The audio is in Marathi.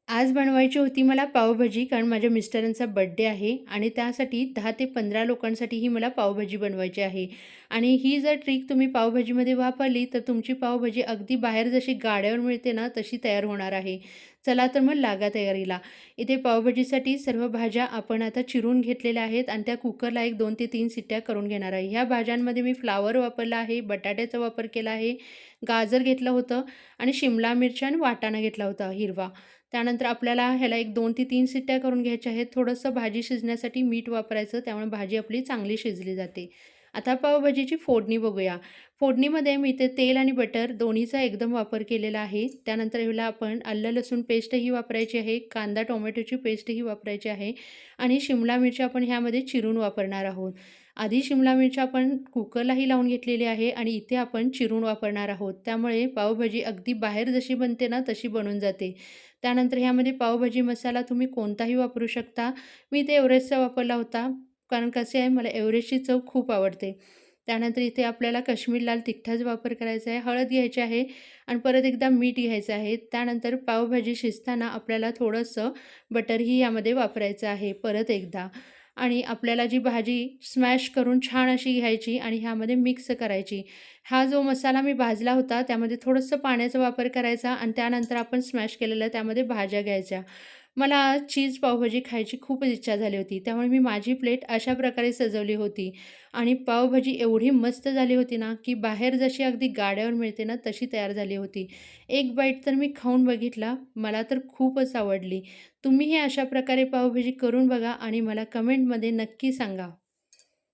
आज बनवायची होती मला पावभाजी कारण माझ्या मिस्टरांचा बर्थडे आहे आणि त्यासाठी 10 ते 15 लोकांसाठी ही मला पावभाजी बनवायची आहे. आणि ही जर ट्रिक तुम्ही पावभाजीमध्ये वापरली तर तुमची पावभाजी अगदी बाहेर जशी गाड्यावर मिळते ना तशी तयार होणार आहे. चला तर मग लागा तयारीला. इथे पावभाजीसाठी सर्व भाज्या आपण आता चिरून घेतलेल्या आहेत आणि त्या कुकरला एक 2 ते 3 शिट्ट्या करून घेणार आहे. ह्या भाज्यांमध्ये मी फ्लॉवर वापरला आहे, बटाट्याचा वापर केला आहे, गाजर घेतलं होतं आणि शिमला मिरची आणि वाटाणा घेतला होता हिरवा. त्यानंतर आपल्याला ह्याला एक 2 ते 3 शिट्ट्या करून घ्यायच्या आहेत. थोडंसं भाजी शिजण्यासाठी मीठ वापरायचं, त्यामुळे भाजी आपली चांगली शिजली जाते. आता पावभाजीची फोडणी बघूया. फोडणीमध्ये मी इथे तेल आणि बटर दोन्हीचा एकदम वापर केलेला आहे. त्यानंतर ह्याला आपण आलं लसूण पेस्टही वापरायची आहे, कांदा टोमॅटोची पेस्टही वापरायची आहे आणि शिमला मिरची आपण ह्यामध्ये चिरून वापरणार आहोत. आधी शिमला मिरची आपण कुकरलाही लावून घेतलेली आहे आणि इथे आपण चिरून वापरणार आहोत. त्यामुळे पावभाजी अगदी बाहेर जशी बनते ना तशी बनून जाते. त्यानंतर ह्यामध्ये पावभाजी मसाला तुम्ही कोणताही वापरू शकता. मी इथे एव्हरेस्टचा वापरला होता, कारण कसे आहे मला एव्हरेस्टची चव खूप आवडते. त्यानंतर इथे आपल्याला काश्मीरी लाल तिखटाचा वापर करायचा आहे, हळद घ्यायची आहे आणि परत एकदा मीठ घ्यायचं आहे. त्यानंतर पावभाजी शिजताना आपल्याला थोडंसं बटरही यामध्ये वापरायचं आहे परत एकदा. आणि आपल्याला जी भाजी स्मॅश करून छान अशी घ्यायची आणि ह्यामध्ये मिक्स करायची. हा जो मसाला मी भाजला होता त्यामध्ये थोडंसं पाण्याचा वापर करायचा आणि त्यानंतर आपण स्मॅश केलेलं त्यामध्ये भाज्या घ्यायच्या. मला आज चीज पावभाजी खायची खूपच इच्छा झाली होती. त्यामुळे मी माझी प्लेट अशा प्रकारे सजवली होती आणि पावभाजी एवढी मस्त झाली होती ना, की बाहेर जशी अगदी गाड्यावर मिळते ना, तशी तयार झाली होती. एक बाईट तर मी खाऊन बघितला. मला तर खूपच आवडली. तुम्हीही अशा प्रकारे पावभाजी करून बघा आणि मला कमेंटमध्ये नक्की सांगा.